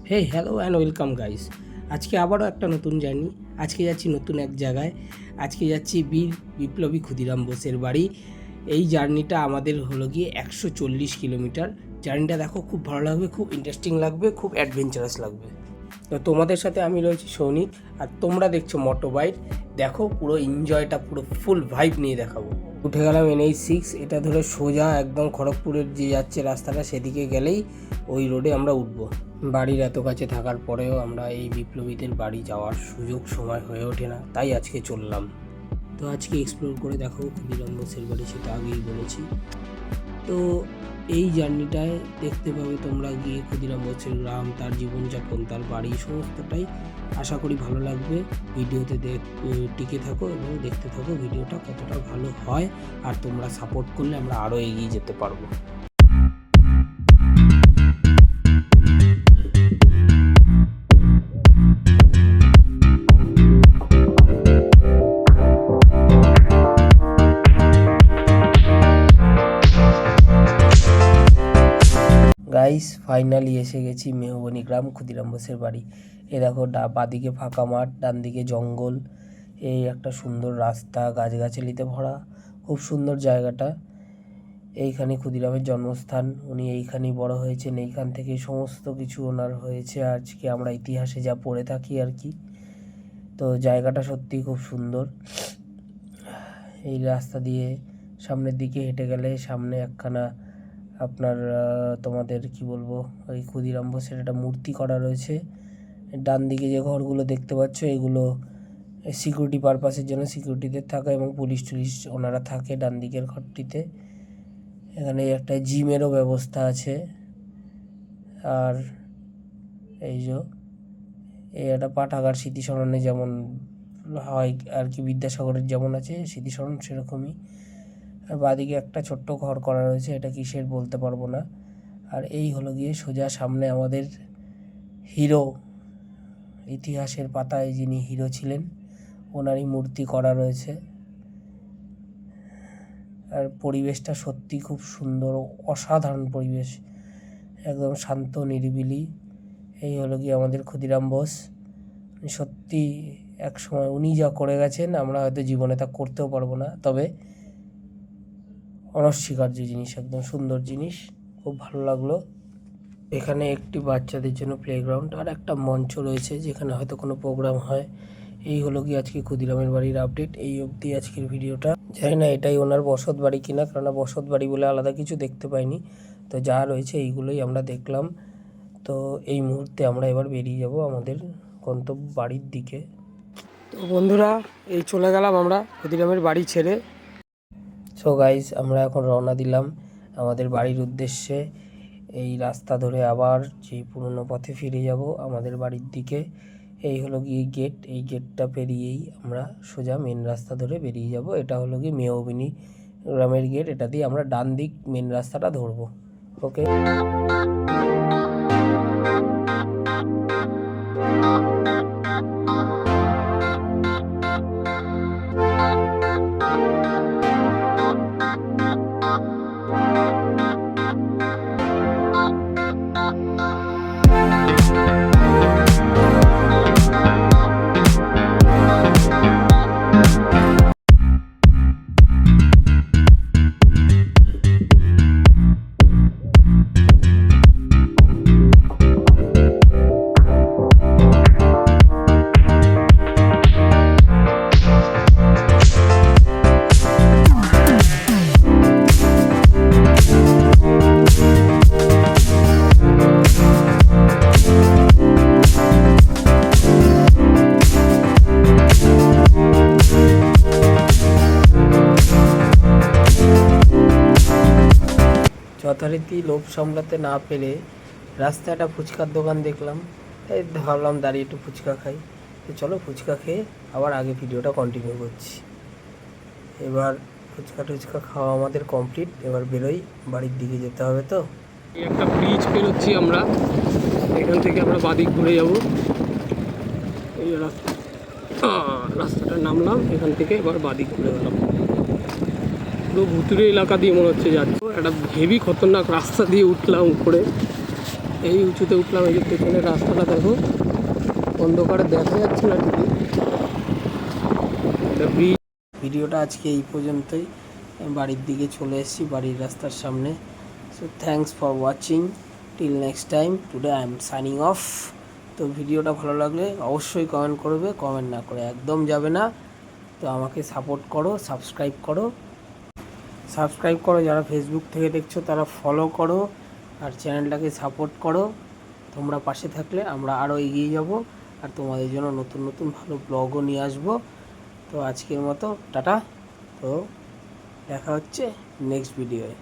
Hey hello and welcome guys. আজকে আবারও একটা নতুন জার্নি। আজকে যাচ্ছি নতুন এক জায়গায়। আজকে যাচ্ছি বীর বিপ্লবী ক্ষুদিরাম বোসের বাড়ি। এই জার্নিটা আমাদের হলো গিয়ে 140 কিলোমিটার। জার্নিটা দেখো, খুব ভালো লাগবে, খুব ইন্টারেস্টিং লাগবে, খুব অ্যাডভেঞ্চারাস লাগবে। তো তোমাদের সাথে আমি রয়েছি সৌনিক, আর তোমরা দেখছো মোটো বাইক। দেখো, পুরো এনজয়টা পুরো ফুল ভাইব নিয়ে দেখাবো। উঠে গেলাম NH6, এটা ধরে সোজা একদম খড়গপুরের যে যাচ্ছে রাস্তাটা সেদিকে গেলেই ওই রোডে আমরা উঠবো। বাড়ির এত কাছে থাকার পরেও আমরা এই বিপ্লবীদের বাড়ি যাওয়ার সুযোগ সময় হয়ে ওঠে না, তাই আজকে চললাম। তো আজকে এক্সপ্লোর করে দেখাবো ক্ষুদিরাম বোসের বাড়ি, সেটা আগেই বলেছি। তো এই জার্নিটায় দেখতে পাবে তোমরা গিয়ে ক্ষুদিরাম বোসের গ্রাম, তার জীবনযাপন, তার বাড়ি, সমস্তটাই আশা করি ভালো লাগবে। ভিডিওতে টিকে থাকো এবং দেখতে থাকো ভিডিওটা কতটা ভালো হয়, আর তোমরা সাপোর্ট করলে আমরা আরও এগিয়ে যেতে পারবো। গাইস, ফাইনালি এসে গেছি মেহবনি গ্রাম, ক্ষুদিরাম বোসের বাড়ি। এ দেখো, বাদিকে ফাঁকা মাঠ, ডান দিকে জঙ্গল, এই একটা সুন্দর রাস্তা, গাছগাছালিতে ভরা, খুব সুন্দর জায়গাটা। এইখানে ক্ষুদিরামের জন্মস্থান, উনি এইখানেই বড় হয়েছেন, এইখান থেকেই সমস্ত কিছু ওনার হয়েছে। আজকে আমরা ইতিহাসে যা পড়ে থাকি আর কি। তো জায়গাটা সত্যিই খুব সুন্দর। এই রাস্তা দিয়ে সামনের দিকে হেঁটে গেলে সামনে একখানা আপনার তোমাদের কি বলবো, ওই ক্ষুদিরাম বোসের একটা মূর্তি করা রয়েছে। ডান দিকে যে ঘরগুলো দেখতে পাচ্ছ, এগুলো সিকিউরিটি পারপাসের জন্য সিকিউরিটিদের থাকা, এবং পুলিশ টুলিশ ওনারা থাকে ডান দিকের ঘরটিতে। এখানে একটা জিমেরও ব্যবস্থা আছে। আর এই যে এই একটা পাঠাগার, স্মৃতিস্মরণে যেমন হয় আর কি, বিদ্যাসাগরের যেমন আছে স্মৃতিস্মরণ, সেরকমই। আর বাদিকে একটা ছোট্ট ঘর করা রয়েছে, এটা কিসের বলতে পারবো না। আর এই হলো গিয়ে সোজা সামনে আমাদের হিরো, ইতিহাসের পাতায় যিনি হিরো ছিলেন, ওনারই মূর্তি করা রয়েছে। আর পরিবেশটা সত্যি খুব সুন্দর, অসাধারণ পরিবেশ, একদম শান্ত নিরিবিলি। এই হলো গিয়ে আমাদের ক্ষুদিরাম বোস। সত্যি এক সময় উনি যা করে গেছেন, আমরা হয়তো জীবনে তা করতেও পারবো না, তবে অনস্বীকার্য জিনিস, একদম সুন্দর জিনিস, খুব ভালো লাগলো। এখানে একটি বাচ্চাদের জন্য প্লেগ্রাউন্ড আর একটা মঞ্চ রয়েছে, যেখানে হয়তো কোনো প্রোগ্রাম হয়। এই হলো কি আজকে ক্ষুদিরামের বাড়ির আপডেট। এই অবধি আজকের ভিডিওটা। জানি না এটাই ওনার বসত বাড়ি কিনা, কেননা বসত বাড়ি বলে আলাদা কিছু দেখতে পাইনি। তো যা রয়েছে এইগুলোই আমরা দেখলাম। তো এই মুহূর্তে আমরা এবার বেরিয়ে যাব আমাদের গন্তব্য বাড়ির দিকে। তো বন্ধুরা, এই চলে গেলাম আমরা ক্ষুদিরামের বাড়ি ছেড়ে। সো গাইজ, আমরা এখন রওনা দিলাম আমাদের বাড়ির উদ্দেশ্যে। এই রাস্তা ধরে আবার সেই পুরনো পথে ফিরে যাব আমাদের বাড়ির দিকে। এই হলো গিয়ে গেট, এই গেটটা পেরিয়েই আমরা সোজা মেন রাস্তা ধরে বেরিয়ে যাব। এটা হলো গিয়ে মেহবনি গ্রামের গেট, এটা দিয়ে আমরা ডান দিক মেন রাস্তাটা ধরবো। ওকে। যথারীতি লোভ সামলাতে না পেরে রাস্তায় একটা ফুচকার দোকান দেখলাম, তাই ভাবলাম দাঁড়িয়ে একটু ফুচকা খাই। তো চলো ফুচকা খেয়ে আবার আগে ভিডিওটা কন্টিনিউ করছি। এবার ফুচকা টুচকা খাওয়া আমাদের কমপ্লিট, এবার বেরোই, বাড়ির দিকে যেতে হবে। তো একটা ব্রিজ পেরোচ্ছি আমরা, এখান থেকে আমরা বাদিক ঘুরে যাব। এই রাস্তাটা নামলাম এখান থেকে, এবার বাদিক ঘুরে গেলাম। পুরো ভুতুরে এলাকা দিয়ে মনে হচ্ছে যাচ্ছি, একটা হেভি খতরনাক রাস্তা দিয়ে উঠলাম উপরে। এই উঁচুতে উঠলাম, এই যে পেছনের রাস্তাটা দেখো, অন্ধকারে দেখা যাচ্ছে না ঠিকই, এটা ব্রিজ। ভিডিওটা আজকে এই পর্যন্তই, আমি বাড়ির দিকে চলে এসেছি, বাড়ির রাস্তার সামনে। So thanks for watching, till next time, today I am signing off. তো ভিডিওটা ভালো লাগলে অবশ্যই কমেন্ট করবে, কমেন্ট না করে একদম যাবে না। তো আমাকে সাপোর্ট করো, সাবস্ক্রাইব করো, যারা ফেসবুক থেকে দেখছো তারা ফলো করো, আর চ্যানেলটাকে সাপোর্ট করো। তোমরা পাশে থাকলে আমরা আরও এগিয়ে যাব, আর তোমাদের জন্য নতুন নতুন ভালো ব্লগও নিয়ে আসবো। তো আজকের মতো টাটা, তো দেখা হচ্ছে নেক্সট ভিডিওয়ে।